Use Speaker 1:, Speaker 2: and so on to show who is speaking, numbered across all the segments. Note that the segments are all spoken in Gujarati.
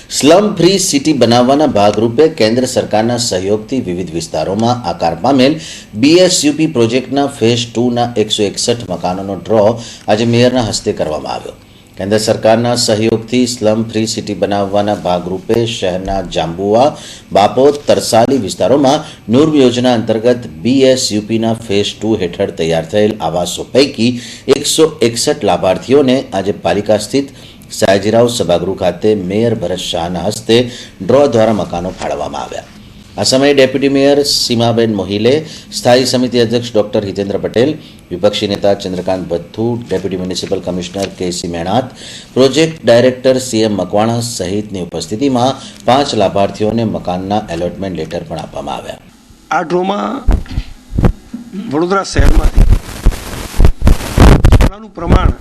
Speaker 1: સ્લમ ફ્રી સિટી બનાવવાના ભાગરૂપે કેન્દ્ર સરકારના સહયોગથી વિવિધ વિસ્તારોમાં આકાર પામેલ બીએસયુપી પ્રોજેક્ટના ફેઝ 2ના 161 મકાનોનો ડ્રો આજે મેયરના હસ્તે કરવામાં આવ્યો। કેન્દ્ર સરકારના સહયોગથી સ્લમ ફ્રી સિટી બનાવવાના ભાગરૂપે શહેરના જાંબુઆ, બાપોદ, તરસાલી વિસ્તારોમાં નૂર યોજના અંતર્ગત બીએસયુપીના ફેઝ 2 હેઠળ તૈયાર થયેલ આવાસો પૈકી 161 લાભાર્થીઓને આજે પાલિકા સ્થિત સયાજીરાવ સભાગૃહ ખાતે મેયર ભરત શાહના હસ્તે ડ્રો દ્વારા મકાનો ફાળવવામાં આવ્યા। આ સમયે ડેપ્યુટી મેયર સીમાબેન મોહિલે, સ્થાયી સમિતિ અધ્યક્ષ ડોક્ટર હિતેન્દ્ર પટેલ, વિપક્ષી નેતા Chandrakant Bhatthu, deputy municipal commissioner કેસી મેણાત, પ્રોજેક્ટ ડાયરેક્ટર સીએમ મકવાણા સહિતની ઉપસ્થિતિમાં 5 લાભાર્થીઓને મકાનના એલોટમેન્ટ લેટર પણ આપવામાં આવ્યા।
Speaker 2: આ ડ્રોમાં વડોદરા શહેરમાંથી સોનાનું પ્રમાણ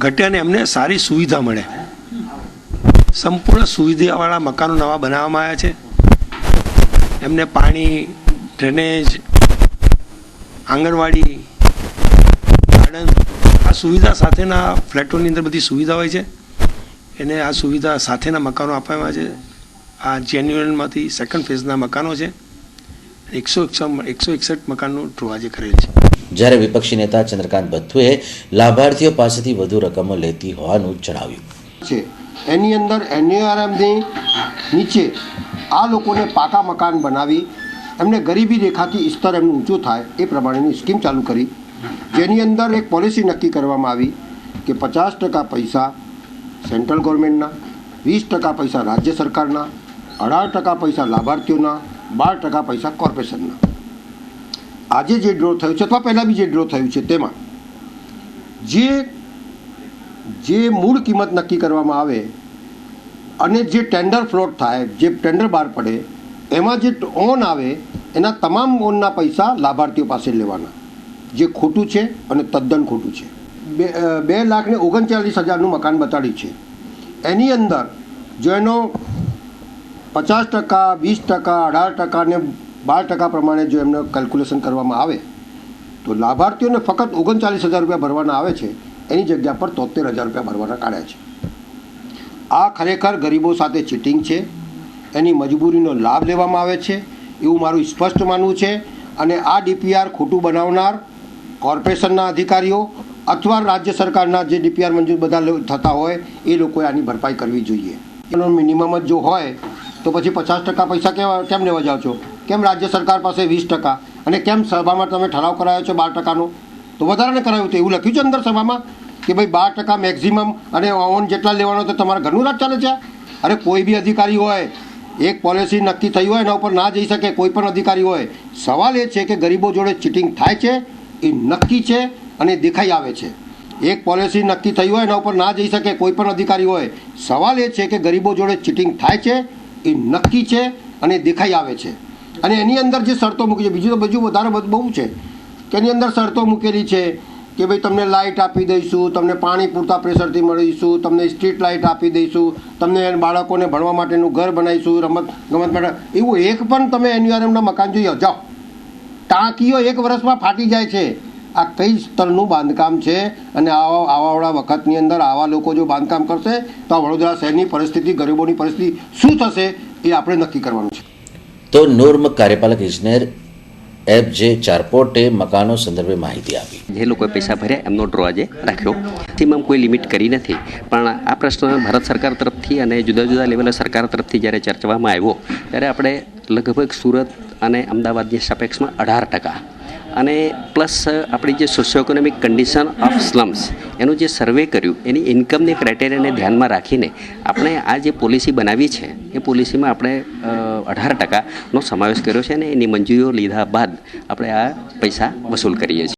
Speaker 2: ઘટ્યાને એમને સારી સુવિધા મળે, સંપૂર્ણ સુવિધાવાળા મકાનો નવા બનાવવામાં આવ્યા છે। એમને પાણી, ડ્રેનેજ, આંગણવાડી, ગાર્ડન, આ સુવિધા સાથેના ફ્લેટોની અંદર બધી સુવિધા હોય છે। એને આ સુવિધા સાથેના મકાનો આપવામાં આવે છે। આ જેન્યુઅલમાંથી સેકન્ડ ફેઝના મકાનો છે। 161 મકાનનો ડ્રો આજે કરેલ છે।
Speaker 1: જ્યારે વિપક્ષી નેતા ચંદ્રકાંત ભથ્થુએ લાભાર્થીઓ પાસેથી વધુ રકમો લેતી હોવાનું જણાવ્યું
Speaker 3: છે। એની અંદર એનયુઆરએમની નીચે આ લોકોને પાકા મકાન બનાવી એમને ગરીબી રેખાથી સ્તર એમનું ઊંચું થાય એ પ્રમાણેની સ્કીમ ચાલુ કરી, જેની અંદર એક પોલિસી નક્કી કરવામાં આવી કે 50% પૈસા સેન્ટ્રલ ગવર્મેન્ટના, 20% પૈસા રાજ્ય સરકારના, 18% પૈસા લાભાર્થીઓના, 12% પૈસા કોર્પોરેશનના। આજે જે ડ્રો થયું છે અથવા પહેલાં બી જે ડ્રો થયું છે તેમાં જે મૂળ કિંમત નક્કી કરવામાં આવે અને જે ટેન્ડર ફ્લોટ થાય, જે ટેન્ડર બહાર પડે એમાં જે ઓન આવે એના તમામ ઓનના પૈસા લાભાર્થીઓ પાસે લેવાના, જે ખોટું છે અને તદ્દન ખોટું છે। 2,39,000નું મકાન બતાડ્યું છે। એની અંદર જો એનો 50%, 20%, 18% ને 12% પ્રમાણે જો એમને કેલ્ક્યુલેશન કરવામાં આવે તો લાભાર્થીઓને ફક્ત 39,000 રૂપિયા ભરવાના આવે છે, એની જગ્યા પર 73,000 રૂપિયા ભરવાના કાઢ્યા છે। આ ખરેખર ગરીબો સાથે ચીટિંગ છે, એની મજબૂરીનો લાભ લેવામાં આવે છે એવું મારું સ્પષ્ટ માનવું છે। અને આ ડીપીઆર ખોટું બનાવનાર કોર્પોરેશનના અધિકારીઓ અથવા રાજ્ય સરકારના જે ડીપીઆર મંજૂર બધા થતા હોય એ લોકોએ આની ભરપાઈ કરવી જોઈએ। એનો મિનિમમ જ જો હોય તો પછી 50% પૈસા કેમ લેવા જાઓ છો? કેમ રાજ્ય સરકાર પાસે 20% અને કેમ સભામાં તમે ઠરાવ કરાયો છો 12%નો? તો વધારાને કરાયું તો એવું લખ્યું છે અંદર સભામાં કે ભાઈ 12% મેક્ઝિમમ અને ઓન જેટલા લેવાનો તો તમારા ઘરનું રાજ ચાલે છે। અરે કોઈ બી અધિકારી હોય, એક પોલિસી નક્કી થઈ હોય એના ઉપર ના જઈ શકે કોઈ પણ અધિકારી હોય। સવાલ એ છે કે ગરીબો જોડે ચીટિંગ થાય છે એ નક્કી છે અને દેખાઈ આવે છે। એક પોલિસી નક્કી થઈ હોય એના ઉપર ના જઈ શકે કોઈ પણ અધિકારી હોય। સવાલ એ છે કે ગરીબો જોડે ચીટિંગ થાય છે એ નક્કી છે અને દેખાઈ આવે છે। અને એની અંદર જે શરતો મૂકી છે, બીજું તો બધું વધારે બહુ છે કે એની અંદર શરતો મૂકેલી છે કે ભાઈ તમને લાઇટ આપી દઈશું, તમને પાણી પૂરતા પ્રેશરથી મળીશું, તમને સ્ટ્રીટ લાઇટ આપી દઈશું, તમને બાળકોને ભણવા માટેનું ઘર બનાવીશું, રમત માટે એવું એક પણ તમે એનયુઆરએમના મકાન જોઈ જાઓ, ટાંકીઓ 1 વર્ષમાં ફાટી જાય છે। આ કઈ સ્તરનું બાંધકામ છે? અને આવાવાળા વખતની અંદર આવા લોકો જો બાંધકામ કરશે તો આ વડોદરા શહેરની પરિસ્થિતિ, ગરીબોની પરિસ્થિતિ શું થશે એ આપણે નક્કી કરવાનું છે।
Speaker 1: તો નોર્મ કાર્યપાલક ઇજનેર FJ ચારપોટે મકાનો સંદર્ભે માહિતી આપી।
Speaker 4: જે લોકોએ પૈસા ભર્યા એમનો ડ્રો આજે રાખ્યો। મેક્સિમમ કોઈ લિમિટ કરી નથી, પણ આ પ્રશ્ન ભારત સરકાર તરફથી અને જુદા જુદા લેવલે સરકાર તરફથી જ્યારે ચર્ચવામાં આવ્યો ત્યારે આપણે લગભગ સુરત અને અમદાવાદની સાપેક્ષમાં 18% અને પ્લસ આપણી જે socio economic condition of slums એનું જે સર્વે કર્યું એની ઇન્કમની ક્રાઇટેરિયાને ધ્યાનમાં રાખીને આપણે આ જે પોલિસી બનાવી છે એ પોલિસીમાં આપણે 18%નો સમાવેશ કર્યો છે અને એની મંજૂરીઓ લીધા બાદ આપણે આ પૈસા વસૂલ કરીએ છીએ।